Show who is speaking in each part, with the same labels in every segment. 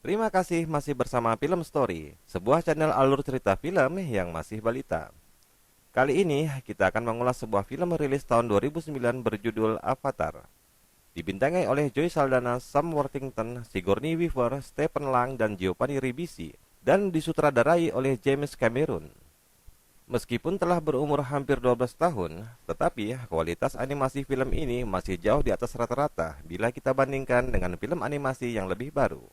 Speaker 1: Terima kasih masih bersama Film Story, sebuah channel alur cerita film yang masih balita. Kali ini kita akan mengulas sebuah film rilis tahun 2009 berjudul Avatar. Dibintangi oleh Joy Saldana, Sam Worthington, Sigourney Weaver, Stephen Lang, dan Giovanni Ribisi, dan disutradarai oleh James Cameron. Meskipun telah berumur hampir 12 tahun, tetapi kualitas animasi film ini masih jauh di atas rata-rata bila kita bandingkan dengan film animasi yang lebih baru.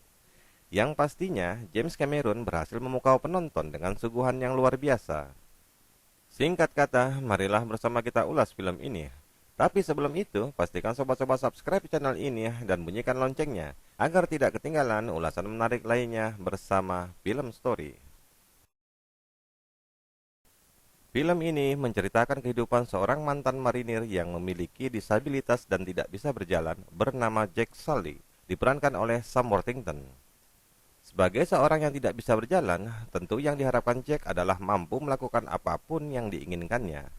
Speaker 1: Yang pastinya, James Cameron berhasil memukau penonton dengan suguhan yang luar biasa. Singkat kata, marilah bersama kita ulas film ini. Tapi sebelum itu, pastikan sobat-sobat subscribe channel ini dan bunyikan loncengnya, agar tidak ketinggalan ulasan menarik lainnya bersama Film Story. Film ini menceritakan kehidupan seorang mantan marinir yang memiliki disabilitas dan tidak bisa berjalan bernama Jack Sully, diperankan oleh Sam Worthington. Sebagai seorang yang tidak bisa berjalan, tentu yang diharapkan Jack adalah mampu melakukan apapun yang diinginkannya.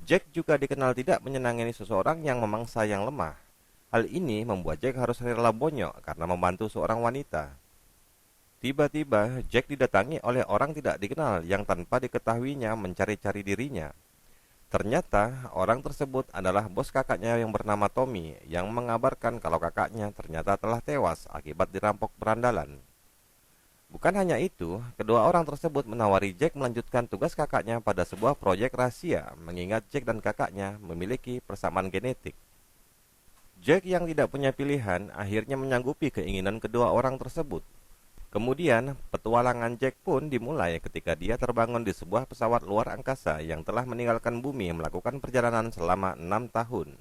Speaker 1: Jack juga dikenal tidak menyenangi seseorang yang memangsa yang lemah. Hal ini membuat Jack harus rela bonyok karena membantu seorang wanita. Tiba-tiba, Jack didatangi oleh orang tidak dikenal yang tanpa diketahuinya mencari-cari dirinya. Ternyata, orang tersebut adalah bos kakaknya yang bernama Tommy yang mengabarkan kalau kakaknya ternyata telah tewas akibat dirampok berandalan. Bukan hanya itu, kedua orang tersebut menawari Jack melanjutkan tugas kakaknya pada sebuah proyek rahasia, mengingat Jack dan kakaknya memiliki persamaan genetik. Jack yang tidak punya pilihan akhirnya menyanggupi keinginan kedua orang tersebut. Kemudian, petualangan Jack pun dimulai ketika dia terbangun di sebuah pesawat luar angkasa yang telah meninggalkan bumi melakukan perjalanan selama 6 tahun.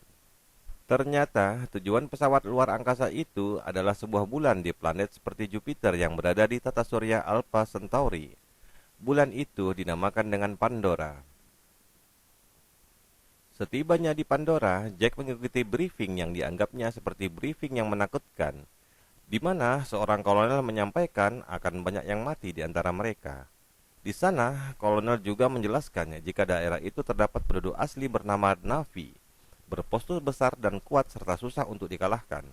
Speaker 1: Ternyata, tujuan pesawat luar angkasa itu adalah sebuah bulan di planet seperti Jupiter yang berada di tata surya Alpha Centauri. Bulan itu dinamakan dengan Pandora. Setibanya di Pandora, Jack mengikuti briefing yang dianggapnya seperti briefing yang menakutkan, di mana seorang kolonel menyampaikan akan banyak yang mati di antara mereka. Di sana, kolonel juga menjelaskan jika daerah itu terdapat penduduk asli bernama Navi, berpostur besar dan kuat serta susah untuk dikalahkan.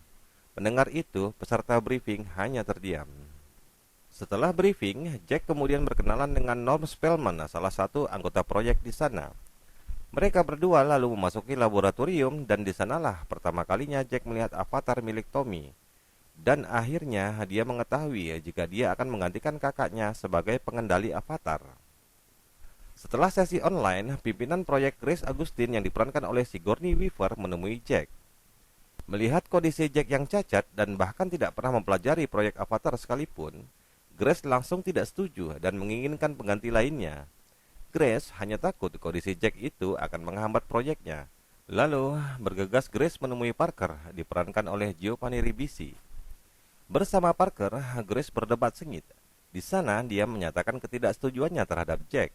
Speaker 1: Mendengar itu, peserta briefing hanya terdiam. Setelah briefing, Jack kemudian berkenalan dengan Norm Spellman, salah satu anggota proyek di sana. Mereka berdua lalu memasuki laboratorium dan di sanalah pertama kalinya Jack melihat avatar milik Tommy. Dan akhirnya dia mengetahui jika dia akan menggantikan kakaknya sebagai pengendali avatar. Setelah sesi online, pimpinan proyek Grace Agustin yang diperankan oleh Sigourney Weaver menemui Jack. Melihat kondisi Jack yang cacat dan bahkan tidak pernah mempelajari proyek Avatar sekalipun, Grace langsung tidak setuju dan menginginkan pengganti lainnya. Grace hanya takut kondisi Jack itu akan menghambat proyeknya. Lalu, bergegas Grace menemui Parker, diperankan oleh Giovanni Ribisi. Bersama Parker, Grace berdebat sengit. Di sana, dia menyatakan ketidaksetujuannya terhadap Jack.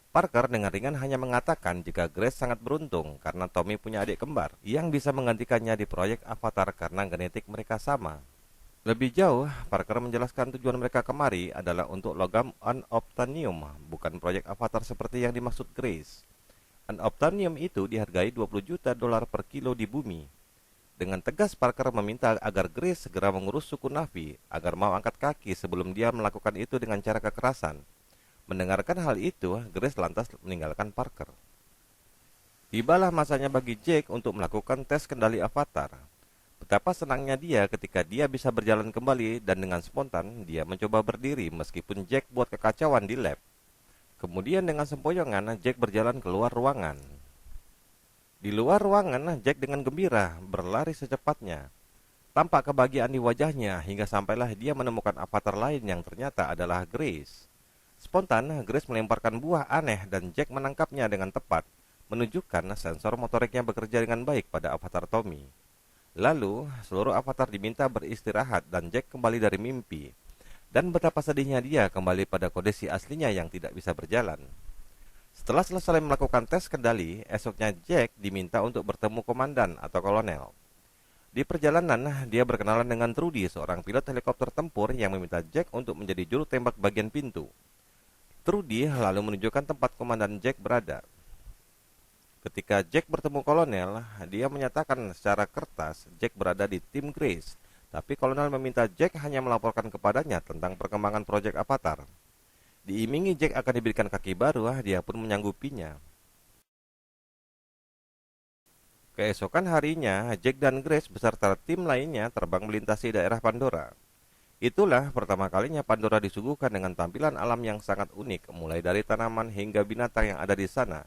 Speaker 1: Parker dengan ringan hanya mengatakan jika Grace sangat beruntung karena Tommy punya adik kembar yang bisa menggantikannya di proyek Avatar karena genetik mereka sama. Lebih jauh, Parker menjelaskan tujuan mereka kemari adalah untuk logam unobtainium, bukan proyek Avatar seperti yang dimaksud Grace. Unobtainium itu dihargai 20 juta dolar per kilo di bumi. Dengan tegas Parker meminta agar Grace segera mengurus suku Navi agar mau angkat kaki sebelum dia melakukan itu dengan cara kekerasan. Mendengarkan hal itu, Grace lantas meninggalkan Parker. Tibalah masanya bagi Jack untuk melakukan tes kendali avatar. Betapa senangnya dia ketika dia bisa berjalan kembali dan dengan spontan dia mencoba berdiri meskipun Jack buat kekacauan di lab. Kemudian dengan sempoyongan Jack berjalan keluar ruangan. Di luar ruangan, Jack dengan gembira berlari secepatnya. Tampak kebahagiaan di wajahnya hingga sampailah dia menemukan avatar lain yang ternyata adalah Grace. Spontan, Grace melemparkan buah aneh dan Jack menangkapnya dengan tepat, menunjukkan sensor motoriknya bekerja dengan baik pada avatar Tommy. Lalu, seluruh avatar diminta beristirahat dan Jack kembali dari mimpi. Dan betapa sedihnya dia kembali pada kondisi aslinya yang tidak bisa berjalan. Setelah selesai melakukan tes kendali, esoknya Jack diminta untuk bertemu komandan atau kolonel. Di perjalanan, dia berkenalan dengan Trudy, seorang pilot helikopter tempur yang meminta Jack untuk menjadi juru tembak bagian pintu. Trudy lalu menunjukkan tempat komandan Jack berada. Ketika Jack bertemu kolonel, dia menyatakan secara kertas Jack berada di tim Grace Tapi kolonel meminta Jack hanya melaporkan kepadanya tentang perkembangan proyek Avatar. Diimingi Jack akan diberikan kaki baru, dia pun menyanggupinya. Keesokan harinya, Jack dan Grace beserta tim lainnya terbang melintasi daerah Pandora. Itulah pertama kalinya Pandora disuguhkan dengan tampilan alam yang sangat unik, mulai dari tanaman hingga binatang yang ada di sana.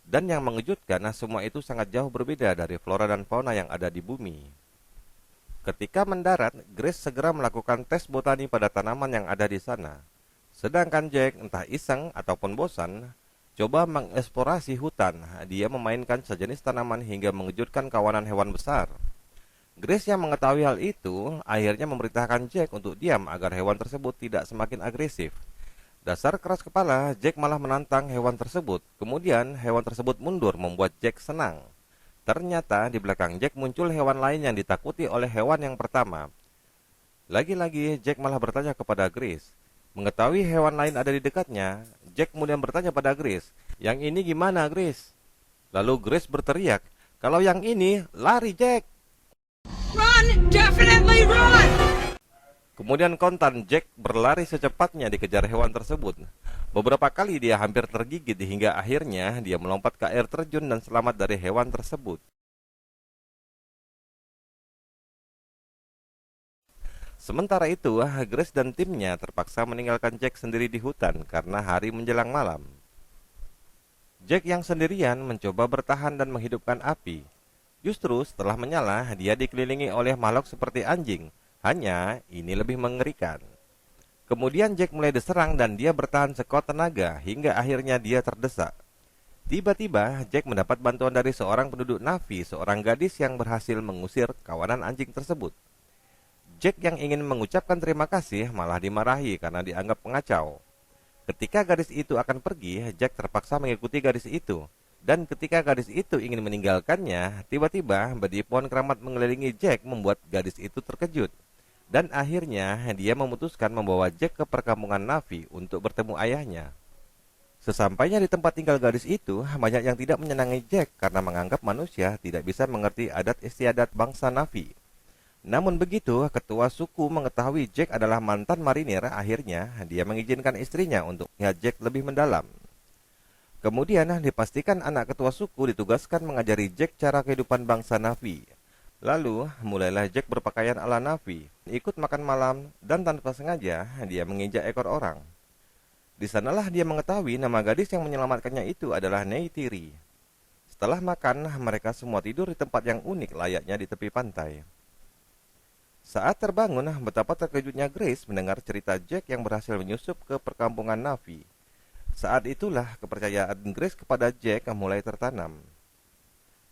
Speaker 1: Dan yang mengejutkan, semua itu sangat jauh berbeda dari flora dan fauna yang ada di bumi. Ketika mendarat, Grace segera melakukan tes botani pada tanaman yang ada di sana. Sedangkan Jack, entah iseng ataupun bosan, coba mengeksplorasi hutan. Dia memainkan sejenis tanaman hingga mengejutkan kawanan hewan besar. Grace yang mengetahui hal itu, akhirnya memerintahkan Jack untuk diam agar hewan tersebut tidak semakin agresif. Dasar keras kepala, Jack malah menantang hewan tersebut. Kemudian, hewan tersebut mundur membuat Jack senang. Ternyata di belakang Jack muncul hewan lain yang ditakuti oleh hewan yang pertama. Lagi-lagi Jack malah bertanya kepada Grace. Mengetahui hewan lain ada di dekatnya, Jack kemudian bertanya pada Grace, "Yang ini gimana, Grace?" Lalu Grace berteriak, "Kalau yang ini, lari Jack!"
Speaker 2: Run! Definitely run!
Speaker 1: Kemudian kontan Jack berlari secepatnya dikejar hewan tersebut. Beberapa kali dia hampir tergigit hingga akhirnya dia melompat ke air terjun dan selamat dari hewan tersebut. Sementara itu, Grace dan timnya terpaksa meninggalkan Jack sendiri di hutan karena hari menjelang malam. Jack yang sendirian mencoba bertahan dan menghidupkan api. Justru setelah menyala, dia dikelilingi oleh makhluk seperti anjing. Hanya ini lebih mengerikan. Kemudian Jack mulai diserang dan dia bertahan sekuat tenaga hingga akhirnya dia terdesak. Tiba-tiba Jack mendapat bantuan dari seorang penduduk Navi, seorang gadis yang berhasil mengusir kawanan anjing tersebut. Jack yang ingin mengucapkan terima kasih malah dimarahi karena dianggap pengacau. Ketika gadis itu akan pergi, Jack terpaksa mengikuti gadis itu. Dan ketika gadis itu ingin meninggalkannya, tiba-tiba badai pohon keramat mengelilingi Jack membuat gadis itu terkejut. Dan akhirnya dia memutuskan membawa Jack ke perkampungan Navi untuk bertemu ayahnya. Sesampainya di tempat tinggal gadis itu, banyak yang tidak menyenangi Jack karena menganggap manusia tidak bisa mengerti adat istiadat bangsa Navi. Namun begitu, ketua suku mengetahui Jack adalah mantan marinir, akhirnya dia mengizinkan istrinya untuk melihat Jack lebih mendalam. Kemudian dipastikan anak ketua suku ditugaskan mengajari Jack cara kehidupan bangsa Navi. Lalu, mulailah Jack berpakaian ala Navi, ikut makan malam, dan tanpa sengaja, dia menginjak ekor orang. Di sanalah dia mengetahui nama gadis yang menyelamatkannya itu adalah Neytiri. Setelah makan, mereka semua tidur di tempat yang unik layaknya di tepi pantai. Saat terbangun, betapa terkejutnya Grace mendengar cerita Jack yang berhasil menyusup ke perkampungan Navi. Saat itulah kepercayaan Grace kepada Jack mulai tertanam.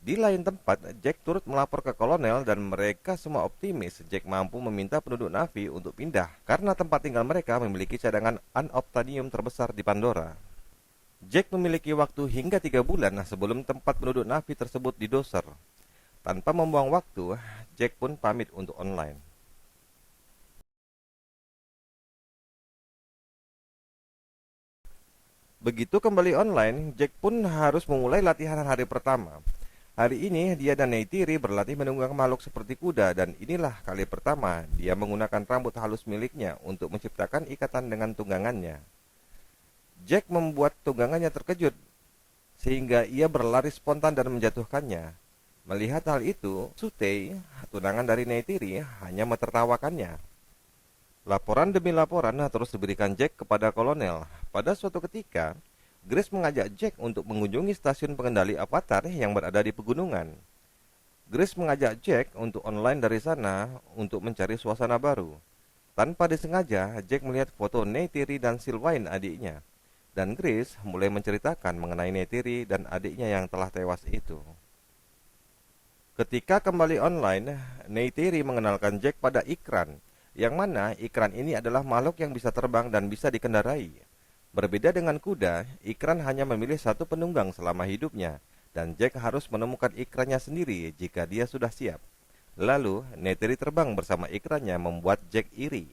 Speaker 1: Di lain tempat, Jack turut melapor ke kolonel dan mereka semua optimis Jack mampu meminta penduduk Navi untuk pindah karena tempat tinggal mereka memiliki cadangan unobtainium terbesar di Pandora. Jack memiliki waktu hingga 3 bulan sebelum tempat penduduk Navi tersebut didoser. Tanpa membuang waktu, Jack pun pamit untuk online. Begitu kembali online, Jack pun harus memulai latihan hari pertama. Hari ini dia dan Neytiri berlatih menunggang makhluk seperti kuda dan inilah kali pertama dia menggunakan rambut halus miliknya untuk menciptakan ikatan dengan tunggangannya. Jack membuat tunggangannya terkejut sehingga ia berlari spontan dan menjatuhkannya. Melihat hal itu, Sutei, tunangan dari Neytiri, hanya menertawakannya. Laporan demi laporan terus diberikan Jack kepada kolonel. Pada suatu ketika, Grace mengajak Jack untuk mengunjungi stasiun pengendali Avatar yang berada di pegunungan. Grace mengajak Jack untuk online dari sana untuk mencari suasana baru. Tanpa disengaja, Jack melihat foto Neytiri dan Sylvain adiknya. Dan Grace mulai menceritakan mengenai Neytiri dan adiknya yang telah tewas itu. Ketika kembali online, Neytiri mengenalkan Jack pada Ikran, yang mana Ikran ini adalah makhluk yang bisa terbang dan bisa dikendarai. Berbeda dengan kuda, Ikran hanya memilih satu penunggang selama hidupnya, dan Jack harus menemukan ikrannya sendiri jika dia sudah siap. Lalu, Neytiri terbang bersama ikrannya membuat Jack iri.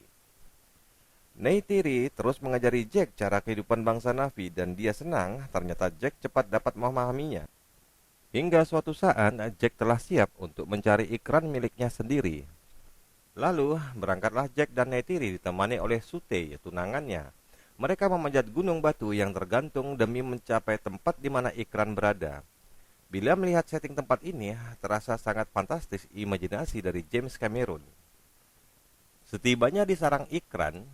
Speaker 1: Neytiri terus mengajari Jack cara kehidupan bangsa Navi dan dia senang ternyata Jack cepat dapat memahaminya. Hingga suatu saat, Jack telah siap untuk mencari ikran miliknya sendiri. Lalu berangkatlah Jack dan Neytiri ditemani oleh Sute, tunangannya. Mereka memanjat gunung batu yang tergantung demi mencapai tempat di mana ikran berada. Bila melihat setting tempat ini, terasa sangat fantastis imajinasi dari James Cameron. Setibanya di sarang ikran,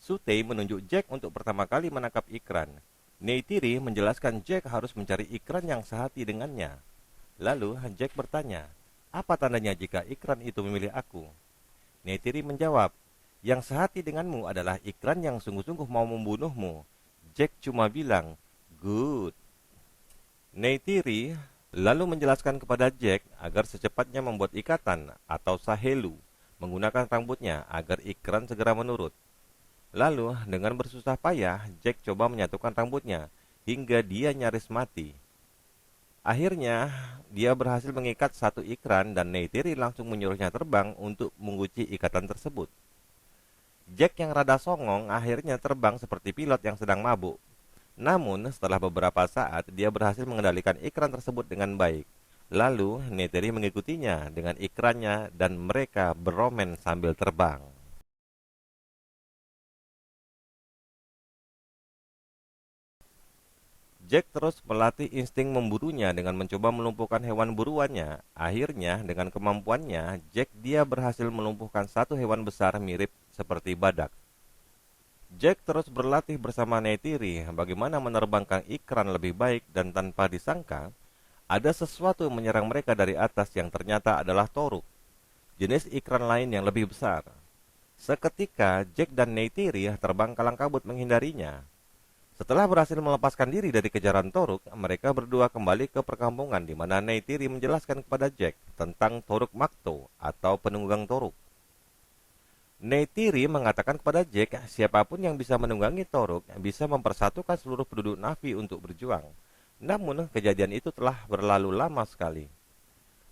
Speaker 1: Sute menunjuk Jack untuk pertama kali menangkap ikran. Neytiri menjelaskan Jack harus mencari ikran yang sehati dengannya. Lalu Jack bertanya, apa tandanya jika ikran itu memilih aku? Neytiri menjawab, yang sehati denganmu adalah ikran yang sungguh-sungguh mau membunuhmu. Jack cuma bilang, good. Neytiri lalu menjelaskan kepada Jack agar secepatnya membuat ikatan atau sahelu menggunakan rambutnya agar ikran segera menurut. Lalu dengan bersusah payah Jack coba menyatukan rambutnya hingga dia nyaris mati. Akhirnya dia berhasil mengikat satu ikran dan Neytiri langsung menyuruhnya terbang untuk mengunci ikatan tersebut. Jack yang rada songong akhirnya terbang seperti pilot yang sedang mabuk. Namun setelah beberapa saat dia berhasil mengendalikan ikran tersebut dengan baik. Lalu Neytiri mengikutinya dengan ikrannya dan mereka beromen sambil terbang. Jack terus melatih insting memburunya dengan mencoba melumpuhkan hewan buruannya. Akhirnya dengan kemampuannya, dia berhasil melumpuhkan satu hewan besar mirip seperti badak. Jack terus berlatih bersama Neytiri bagaimana menerbangkan ikran lebih baik dan tanpa disangka, ada sesuatu yang menyerang mereka dari atas yang ternyata adalah toruk, jenis ikran lain yang lebih besar. Seketika Jack dan Neytiri terbang kalang kabut menghindarinya. Setelah berhasil melepaskan diri dari kejaran Toruk, mereka berdua kembali ke perkampungan di mana Neytiri menjelaskan kepada Jack tentang Toruk Makto atau penunggang Toruk. Neytiri mengatakan kepada Jack, siapapun yang bisa menunggangi Toruk bisa mempersatukan seluruh penduduk Navi untuk berjuang. Namun, kejadian itu telah berlalu lama sekali.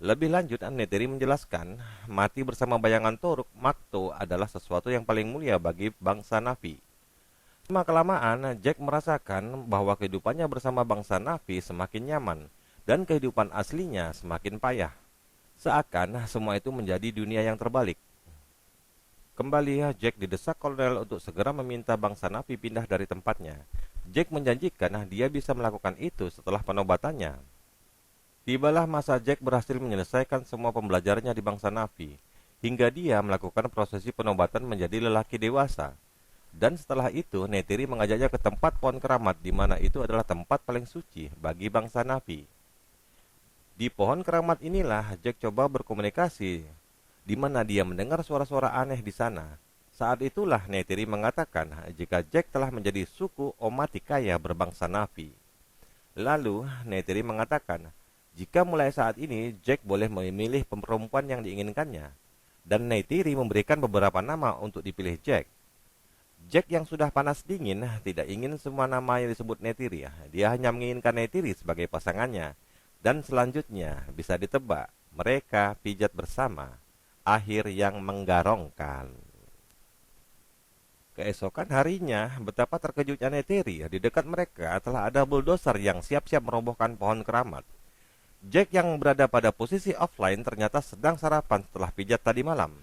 Speaker 1: Lebih lanjut, Neytiri menjelaskan, mati bersama bayangan Toruk Makto adalah sesuatu yang paling mulia bagi bangsa Navi. Lama-kelamaan, Jack merasakan bahwa kehidupannya bersama bangsa Navi semakin nyaman, dan kehidupan aslinya semakin payah. Seakan semua itu menjadi dunia yang terbalik. Kembali, Jack didesak kolonel untuk segera meminta bangsa Navi pindah dari tempatnya. Jack menjanjikan dia bisa melakukan itu setelah penobatannya. Tibalah masa Jack berhasil menyelesaikan semua pembelajarannya di bangsa Navi, hingga dia melakukan prosesi penobatan menjadi lelaki dewasa. Dan setelah itu, Neytiri mengajaknya ke tempat pohon keramat, di mana itu adalah tempat paling suci bagi bangsa Navi. Di pohon keramat inilah Jack coba berkomunikasi, di mana dia mendengar suara-suara aneh di sana. Saat itulah Neytiri mengatakan jika Jack telah menjadi suku Omaticaya berbangsa Navi. Lalu Neytiri mengatakan, jika mulai saat ini Jack boleh memilih perempuan yang diinginkannya. Dan Neytiri memberikan beberapa nama untuk dipilih Jack. Jack yang sudah panas dingin tidak ingin semua nama yang disebut Neytiri. Dia hanya menginginkan Neytiri sebagai pasangannya. Dan selanjutnya bisa ditebak, mereka pijat bersama. Akhir yang menggarongkan. Keesokan harinya, betapa terkejutnya Neytiri. Di dekat mereka telah ada bulldozer yang siap-siap merobohkan pohon keramat. Jack yang berada pada posisi offline ternyata sedang sarapan setelah pijat tadi malam.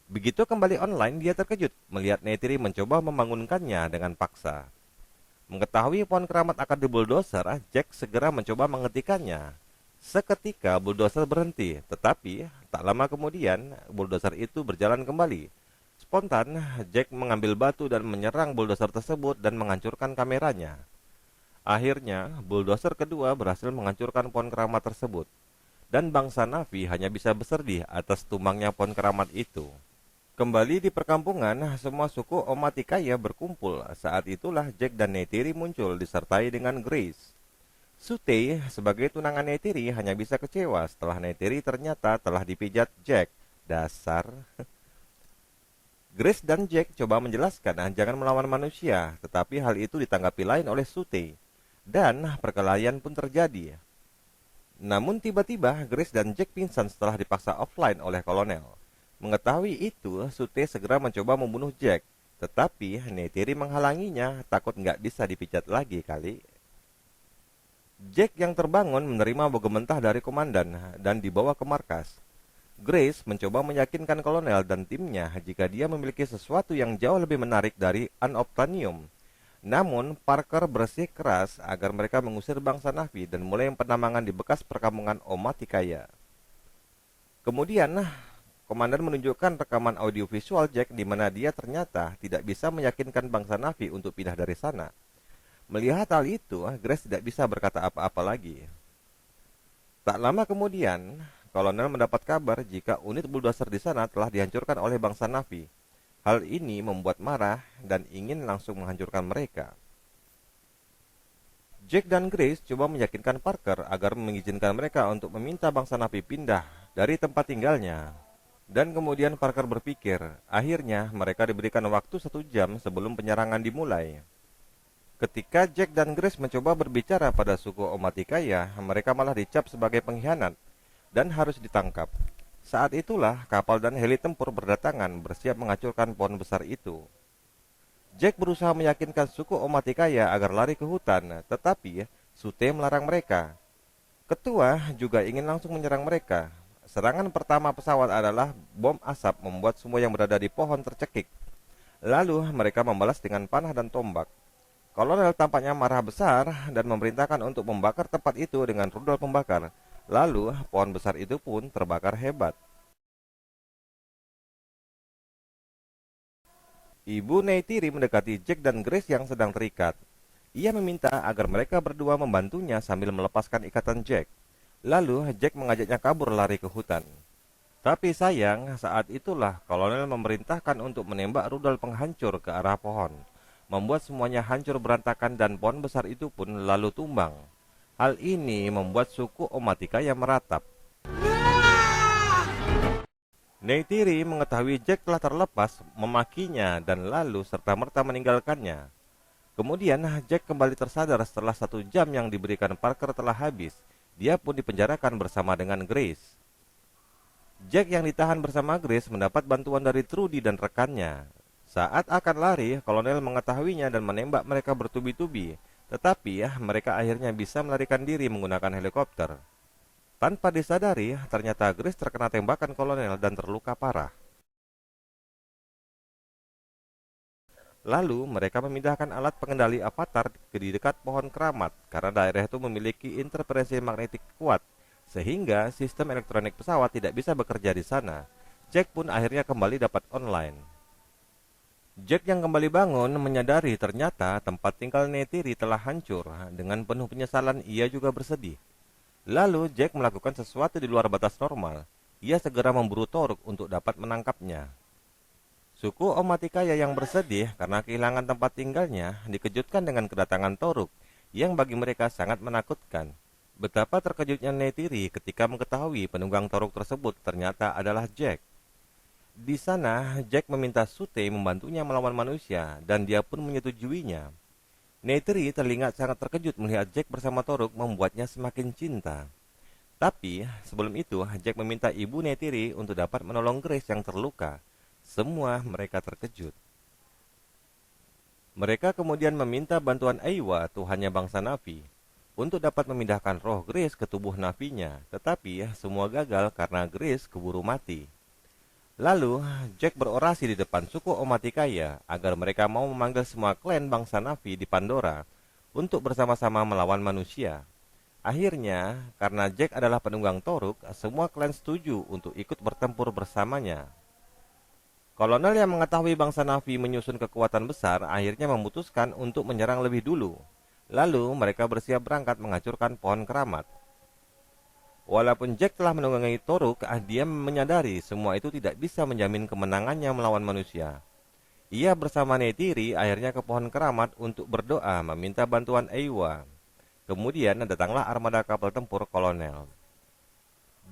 Speaker 1: Begitu kembali online, dia terkejut melihat Neytiri mencoba membangunkannya dengan paksa. Mengetahui pohon keramat akan dibuldoser, Jack segera mencoba menghentikannya. Seketika bulldozer berhenti, tetapi tak lama kemudian bulldozer itu berjalan kembali. Spontan, Jack mengambil batu dan menyerang bulldozer tersebut dan menghancurkan kameranya. Akhirnya, bulldozer kedua berhasil menghancurkan pohon keramat tersebut. Dan bangsa Navi hanya bisa bersedih atas tumbangnya pohon keramat itu. Kembali di perkampungan, semua suku Omaticaya berkumpul. Saat itulah Jack dan Neytiri muncul disertai dengan Grace. Sute sebagai tunangan Neytiri hanya bisa kecewa setelah Neytiri ternyata telah dipijat Jack. Dasar. Grace dan Jack coba menjelaskan jangan melawan manusia, tetapi hal itu ditanggapi lain oleh Sute. Dan perkelahian pun terjadi. Namun tiba-tiba Grace dan Jack pingsan setelah dipaksa offline oleh kolonel. Mengetahui itu, Sute segera mencoba membunuh Jack. Tetapi Neytiri menghalanginya, takut nggak bisa dipijat lagi kali. Jack yang terbangun menerima boga mentah dari komandan dan dibawa ke markas. Grace mencoba meyakinkan kolonel dan timnya jika dia memiliki sesuatu yang jauh lebih menarik dari unobtainium. Namun, Parker bersikeras agar mereka mengusir bangsa Na'vi dan mulai penambangan di bekas perkampungan Omaticaya. Kemudian, komandan menunjukkan rekaman audiovisual Jack di mana dia ternyata tidak bisa meyakinkan bangsa Na'vi untuk pindah dari sana. Melihat hal itu, Grace tidak bisa berkata apa-apa lagi. Tak lama kemudian, kolonel mendapat kabar jika unit bulldozer di sana telah dihancurkan oleh bangsa Na'vi. Hal ini membuat marah dan ingin langsung menghancurkan mereka. Jack dan Grace coba meyakinkan Parker agar mengizinkan mereka untuk meminta bangsa Na'vi pindah dari tempat tinggalnya. Dan kemudian Parker berpikir, akhirnya mereka diberikan waktu 1 jam sebelum penyerangan dimulai. Ketika Jack dan Grace mencoba berbicara pada suku Omaticaya, mereka malah dicap sebagai pengkhianat dan harus ditangkap. Saat itulah kapal dan heli tempur berdatangan bersiap menghancurkan pohon besar itu. Jack berusaha meyakinkan suku Omaticaya agar lari ke hutan, tetapi Sute melarang mereka. Ketua juga ingin langsung menyerang mereka. Serangan pertama pesawat adalah bom asap membuat semua yang berada di pohon tercekik. Lalu mereka membalas dengan panah dan tombak. Kolonel tampaknya marah besar dan memerintahkan untuk membakar tempat itu dengan rudal pembakar. Lalu, pohon besar itu pun terbakar hebat. Ibu Neytiri mendekati Jack dan Grace yang sedang terikat. Ia meminta agar mereka berdua membantunya sambil melepaskan ikatan Jack. Lalu, Jack mengajaknya kabur lari ke hutan. Tapi sayang, saat itulah kolonel memerintahkan untuk menembak rudal penghancur ke arah pohon, membuat semuanya hancur berantakan dan pohon besar itu pun lalu tumbang. Hal ini membuat suku Omaticaya meratap. Neytiri mengetahui Jack telah terlepas, memakinya dan lalu serta-merta meninggalkannya. Kemudian Jack kembali tersadar setelah 1 jam yang diberikan Parker telah habis. Dia pun dipenjarakan bersama dengan Grace. Jack yang ditahan bersama Grace mendapat bantuan dari Trudy dan rekannya. Saat akan lari, kolonel mengetahuinya dan menembak mereka bertubi-tubi. Tetapi mereka akhirnya bisa melarikan diri menggunakan helikopter. Tanpa disadari, ternyata Grace terkena tembakan kolonel dan terluka parah. Lalu mereka memindahkan alat pengendali avatar ke di dekat pohon keramat karena daerah itu memiliki interferensi magnetik kuat, sehingga sistem elektronik pesawat tidak bisa bekerja di sana. Jack pun akhirnya kembali dapat online. Jack yang kembali bangun menyadari ternyata tempat tinggal Neytiri telah hancur. Dengan penuh penyesalan ia juga bersedih. Lalu Jack melakukan sesuatu di luar batas normal. Ia segera memburu Toruk untuk dapat menangkapnya. Suku Omaticaya yang bersedih karena kehilangan tempat tinggalnya dikejutkan dengan kedatangan Toruk yang bagi mereka sangat menakutkan. Betapa terkejutnya Neytiri ketika mengetahui penunggang Toruk tersebut ternyata adalah Jack. Di sana, Jack meminta Sute membantunya melawan manusia, dan dia pun menyetujuinya. Neytiri terlihat sangat terkejut melihat Jack bersama Toruk membuatnya semakin cinta. Tapi, sebelum itu, Jack meminta ibu Neytiri untuk dapat menolong Grace yang terluka. Semua mereka terkejut. Mereka kemudian meminta bantuan Aiwa, tuhannya bangsa Na'vi, untuk dapat memindahkan roh Grace ke tubuh Na'vi-nya. Tetapi, semua gagal karena Grace keburu mati. Lalu, Jack berorasi di depan suku Omaticaya agar mereka mau memanggil semua klan bangsa Na'vi di Pandora untuk bersama-sama melawan manusia. Akhirnya, karena Jack adalah penunggang Toruk, semua klan setuju untuk ikut bertempur bersamanya. Kolonel yang mengetahui bangsa Na'vi menyusun kekuatan besar akhirnya memutuskan untuk menyerang lebih dulu. Lalu, mereka bersiap berangkat menghancurkan pohon keramat. Walaupun Jack telah menunggangi Toruk, dia menyadari semua itu tidak bisa menjamin kemenangannya melawan manusia. Ia bersama Neytiri akhirnya ke pohon keramat untuk berdoa meminta bantuan Aiwa. Kemudian datanglah armada kapal tempur kolonel.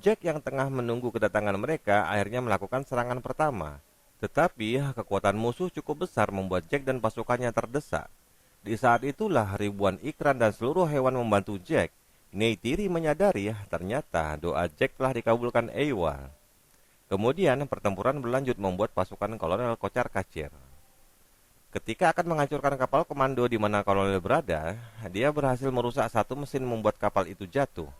Speaker 1: Jack yang tengah menunggu kedatangan mereka akhirnya melakukan serangan pertama. Tetapi kekuatan musuh cukup besar membuat Jack dan pasukannya terdesak. Di saat itulah ribuan ikran dan seluruh hewan membantu Jack. Neytiri menyadari ternyata doa Jack telah dikabulkan Aiwa. Kemudian pertempuran berlanjut membuat pasukan kolonel kocar-kacir. Ketika akan menghancurkan kapal komando di mana kolonel berada, dia berhasil merusak satu mesin membuat kapal itu jatuh.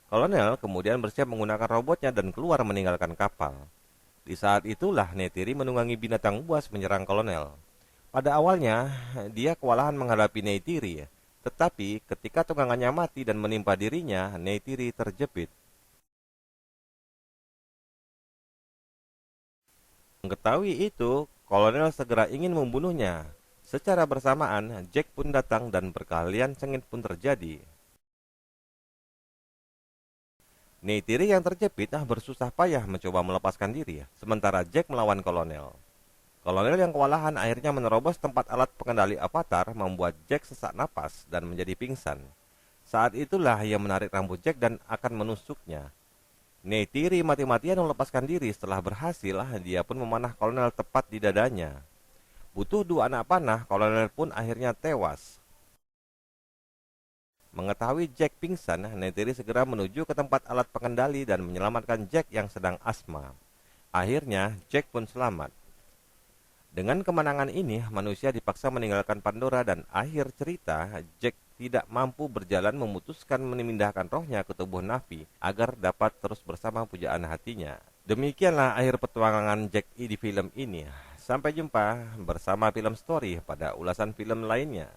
Speaker 1: Kolonel kemudian bersiap menggunakan robotnya dan keluar meninggalkan kapal. Di saat itulah Neytiri menunggangi binatang buas menyerang kolonel. Pada awalnya, dia kewalahan menghadapi Neytiri, tetapi ketika tunggangannya mati dan menimpa dirinya, Neytiri terjepit. Mengetahui itu, kolonel segera ingin membunuhnya. Secara bersamaan, Jack pun datang dan perkelahian sengit pun terjadi. Neytiri yang terjepit bersusah payah mencoba melepaskan diri, sementara Jack melawan kolonel. Kolonel yang kewalahan akhirnya menerobos tempat alat pengendali avatar, membuat Jack sesak napas dan menjadi pingsan. Saat itulah ia menarik rambut Jack dan akan menusuknya. Neytiri mati-matian melepaskan diri. Setelah berhasil, dia pun memanah kolonel tepat di dadanya. Butuh 2 anak panah, kolonel pun akhirnya tewas. Mengetahui Jack pingsan, Neytiri segera menuju ke tempat alat pengendali dan menyelamatkan Jack yang sedang asma. Akhirnya, Jack pun selamat. Dengan kemenangan ini, manusia dipaksa meninggalkan Pandora dan akhir cerita, Jack tidak mampu berjalan memutuskan memindahkan rohnya ke tubuh Navi agar dapat terus bersama pujaan hatinya. Demikianlah akhir petualangan Jack E di film ini. Sampai jumpa bersama Film Story pada ulasan film lainnya.